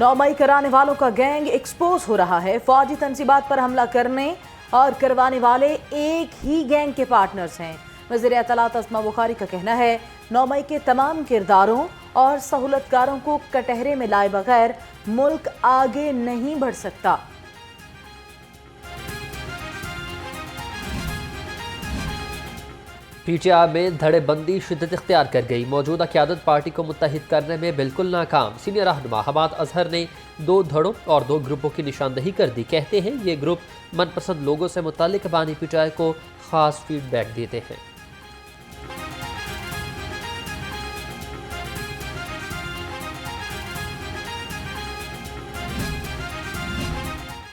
9 मई कराने वालों का गैंग एक्सपोज हो रहा है। फौजी तंजीबात पर हमला करने और करवाने वाले एक ही गैंग के पार्टनर्स हैं। वज़ीर इत्तलात अस्मा बुखारी का कहना है 9 मई के तमाम किरदारों और सहूलतकारों को कटहरे में लाए बगैर मुल्क आगे नहीं बढ़ सकता। पीटीआई में धड़ेबंदी शिद्दत इख्तियार कर गई। मौजूदा क़यादत पार्टी को मुत्तहिद करने में बिल्कुल नाकाम। सीनियर रहनुमा हमाद अजहर ने 2 धड़ों और 2 ग्रुपों की निशानदही कर दी। कहते हैं ये ग्रुप मनपसंद लोगों से मुतालिक बानी पीटीआई को खास फीडबैक देते हैं।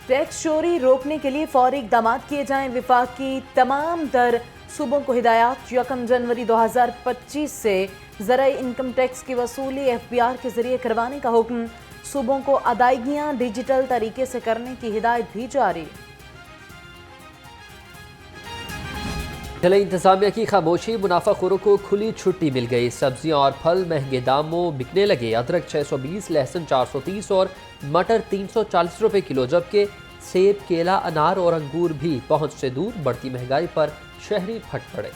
टैक्स चोरी रोकने के लिए फौरी इक़दाम किए जाएं। विफाक की तमाम दर सूबों को हिदायत। 1 जनवरी 2025 से ज़राई इनकम टैक्स की वसूली FBR के जरिए करवाने का हुक्म। सूबों को अदायगियां डिजिटल तरीके से करने की हिदायत भी जारी। जिला इंतजामिया की खामोशी, मुनाफाखोरों को खुली छुट्टी मिल गई। सब्जियां और फल महंगे दामों बिकने लगे। अदरक 620, लहसुन 430 और मटर 340 रुपए किलो, जबकि सेब, केला, अनार और अंगूर भी पहुंच से दूर। बढ़ती महंगाई पर शहरी फट पड़े।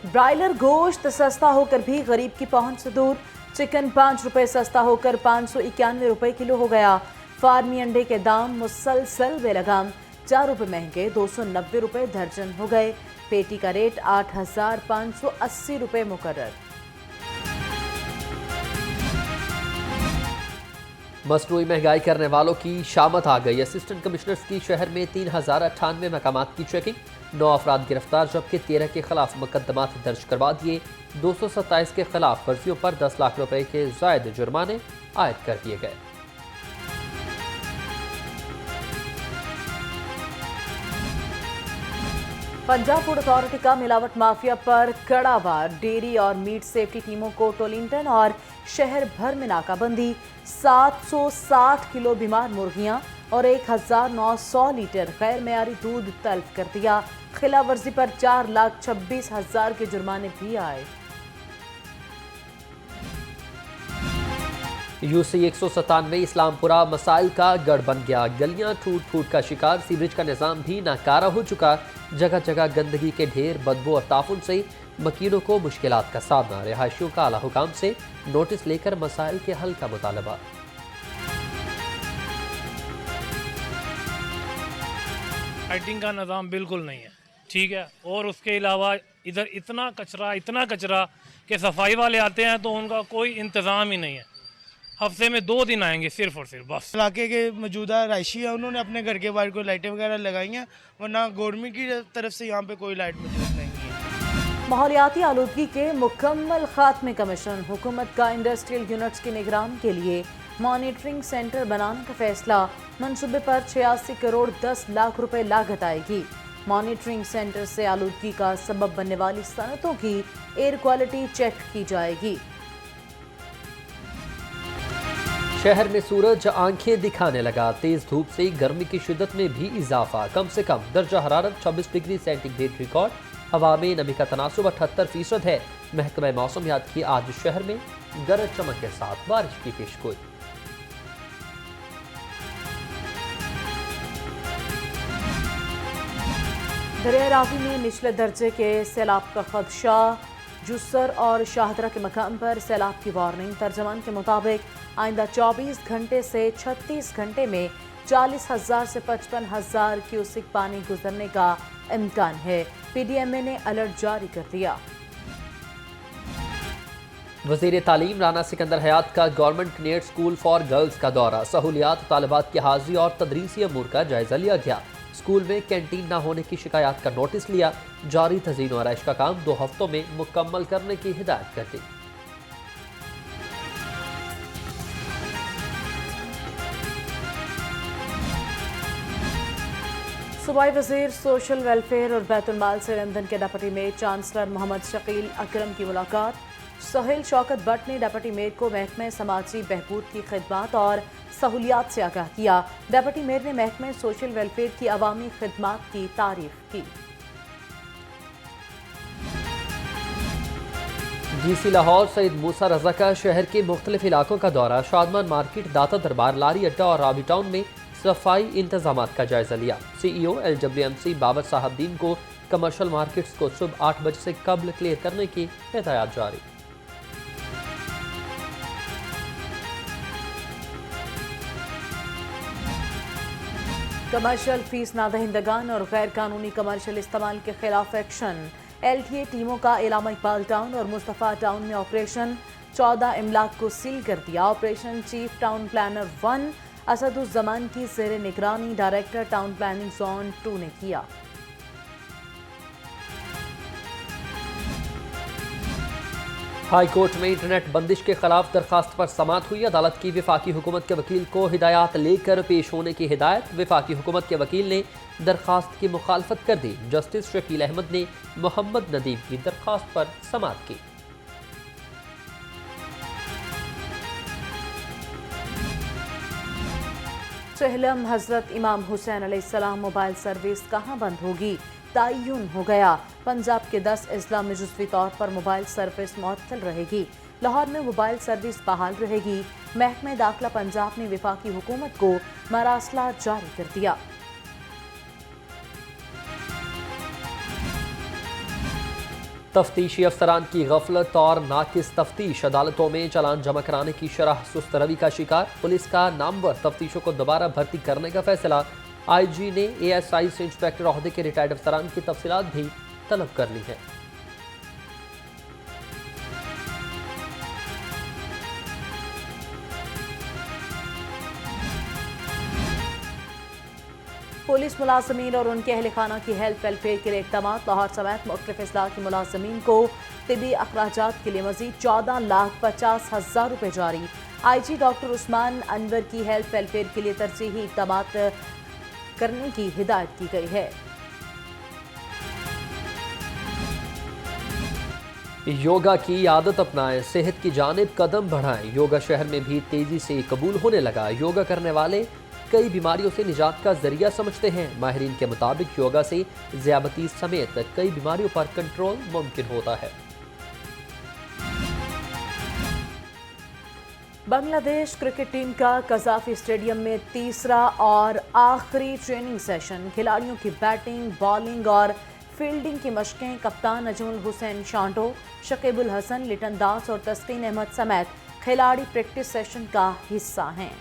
ब्रायलर गोश्त सस्ता होकर भी गरीब की पहुंच से दूर। चिकन 5 रुपए सस्ता होकर 591 रुपए किलो हो गया। फार्मी अंडे के दाम मुसलसल बेलगाम। 4 रुपए महंगे 290 रुपए दर्जन हो गए। पेटी का रेट 8,580 रुपए मुकर्रर। मसनूई महंगाई करने वालों की शामत आ गई। असिस्टेंट कमिश्नर्स की शहर में 3098 मकामात की चेकिंग। 9 अफराद गिरफ्तार, जबकि 13 के खिलाफ मुकदमात दर्ज करवा दिए। 227 के खिलाफ फर्जियों पर 10 लाख रुपए के जायद जुर्माने आयद कर दिए गए। पंजाब फूड अथॉरिटी का मिलावट माफिया पर कड़ा वार। डेयरी और मीट सेफ्टी टीमों को टोलिंगटन और शहर भर में नाकाबंदी। 760 किलो बीमार मुर्गियां और 1900 लीटर गैर मेयारी दूध तल्फ कर दिया। खिलाफ वर्जी पर 4,26,000 के जुर्माने भी आए। UC 197 इस्लामपुरा मसाइल का गढ़ बन गया। गलियां टूट फूट का शिकार। सीवरेज का निज़ाम भी नाकारा हो चुका। जगह जगह गंदगी के ढेर, बदबू और ताफुन से मकीनों को मुश्किलात का सामना। रिहायशियों का आला हुकाम से नोटिस लेकर मसाइल के हल का मुतालबा। लाइटिंग का निज़ाम बिल्कुल नहीं है, ठीक है। और उसके अलावा इधर इतना कचरा कि सफाई वाले आते हैं तो उनका कोई इंतज़ाम ही नहीं है। हफ्ते में 2 दिन आएंगे सिर्फ और सिर्फ बस। इलाके के मौजूदा रहायशी है, उन्होंने अपने घर के बाहर कोई लाइटें वगैरह लगाई हैं, वरना गवर्नमेंट की तरफ से यहाँ पे कोई लाइट मौजूद नहीं है। माहौलियाती आलूदगी के मुकम्मल खात्मे का मिशन। हुकूमत का इंडस्ट्रियल यूनिट्स की निगरानी के लिए मॉनिटरिंग सेंटर बनाने का फैसला। मंसूबे पर 86 करोड़ 10 लाख रुपए लागत आएगी। मॉनिटरिंग सेंटर से आलूदगी का सबब बनने वाली सनतों की एयर क्वालिटी चेक की जाएगी। शहर में सूरज आंखें दिखाने लगा। तेज धूप से गर्मी की शिद्दत में भी इजाफा। कम से कम दर्जा हरारत 26 डिग्री सेंटीग्रेड रिकॉर्ड। हवा में नमी का तनासुब 78% है। महकमा मौसमियात की आज शहर में गरज चमक के साथ बारिश की पेशगोई। दरिया रावी में निचले दर्जे के सैलाब का खदशा। जुस्सर और शाहदरा के मकाम पर सैलाब की वार्निंग। तर्जमान के मुताबिक आइंदा 24 घंटे से 36 घंटे में 40,000 से 55,000 क्यूसिक पानी गुजरने का इम्कान है। PDMA ने अलर्ट जारी कर दिया। वज़ीर तालीम राना सिकंदर हयात का गवर्नमेंट क्नेट स्कूल फॉर गर्ल्स का दौरा। सहूलियात, तालिबात की हाजिरी और तदरीसी अमूर का जायजा लिया गया। स्कूल में कैंटीन न होने की शिकायत का नोटिस लिया। जारी तज़ीन और आराइश का काम 2 हफ्तों में मुकम्मल करने की हिदायत कर दी। सूबाई वज़ीर सोशल वेलफेयर और बैतुल माल से लंदन के deputy mayor chancellor Mohammad Shakeel Akram की मुलाकात। सोहेल शौकत भट्ट ने डिप्टी मेयर को महकमे समाजी बहबूद की खिदमात और सहूलियात से आगाह किया। डिप्टी मेयर ने महकमे सोशल वेलफेयर की अवामी खिदमात की तारीफ की। डीसी लाहौर सईद मूसा रजा का शहर के मुख्तलिफ इलाकों का दौरा, शादमान मार्केट, दाता दरबार, लारी अड्डा और रावी टाउन में सफाई इंतजाम का जायजा लिया। CEO LWMC बाबर साहबदीन को कमर्शियल मार्केट्स को सुबह 8 बजे से कबल क्लियर करने की हिदायत जारी। कमर्शियल फीस नादहिंदगान और गैर कानूनी कमर्शियल इस्तेमाल के खिलाफ एक्शन। LTA टीमों का इलामा इकबाल टाउन और मुस्तफ़ा टाउन में ऑपरेशन, 14 इमलाक को सील कर दिया। ऑपरेशन चीफ टाउन प्लानर 1 असदुज़्ज़मान की ज़ेर निगरानी डायरेक्टर टाउन प्लानिंग जोन 2 ने किया। हाई कोर्ट में इंटरनेट बंदिश के खिलाफ दरखास्त पर समाअत हुई। अदालत की वफाकी हुकूमत के वकील को हिदायत लेकर पेश होने की हिदायत। वफाकी हुकूमत के वकील ने दरखास्त की मुखालफत कर दी। जस्टिस शकील अहमद ने मोहम्मद नदीम की दरखास्त पर समाअत की। चहलम हजरत इमाम हुसैन अलैहिस्सलाम मोबाइल सर्विस कहां बंद होगी, तय्युन हो गया। पंजाब के 10 अजला में जुज़वी तौर पर मोबाइल सर्विस मुअत्तल रहेगी। लाहौर में मोबाइल सर्विस बहाल रहेगी। महकमे दाखिला पंजाब ने वफाकी हुकूमत को मरासला जारी कर दिया। तफ्तीशी अफसरान की गफलत और नाकिस तफ्तीश, अदालतों में चालान जमा कराने की शरह सुस्त रवि का शिकार। पुलिस का नामवर तफ्तीशों को दोबारा भर्ती करने का फैसला। IG ने ASI से इंस्पेक्टर ओहदे के रिटायर्ड अफसरान की तफसीलात भी तलब कर ली है। पुलिस मुलाजमीन और उनके अहल खाना की हेल्थ वेलफेयर के लिए इकदाम। लाहौर समेत मुख्तलिफ अजला के मुलाजमीन को तिबी अखराजात के लिए मजीद 14,50,000 रुपये जारी। IG डॉक्टर उस्मान अनवर की हेल्थ वेलफेयर के लिए तरजीही इकदाम करने की हिदायत की गई है। योगा की आदत अपनाएं, सेहत की जानिब कदम बढ़ाएं। योगा शहर में भी तेजी से कबूल होने लगा। योगा करने वाले कई बीमारियों से निजात का जरिया समझते हैं। माहिरीन के मुताबिक योगा से ज़ियाबतीस समेत कई बीमारियों पर कंट्रोल मुमकिन होता है। बांग्लादेश क्रिकेट टीम का कजाफी स्टेडियम में तीसरा और आखिरी ट्रेनिंग सेशन। खिलाड़ियों की बैटिंग, बॉलिंग और फील्डिंग की मशकें कप्तान नजमुल हुसैन शांटो, शकीबुल हसन, लिटन दास और तस्कीन अहमद समेत खिलाड़ी प्रैक्टिस सेशन का हिस्सा हैं।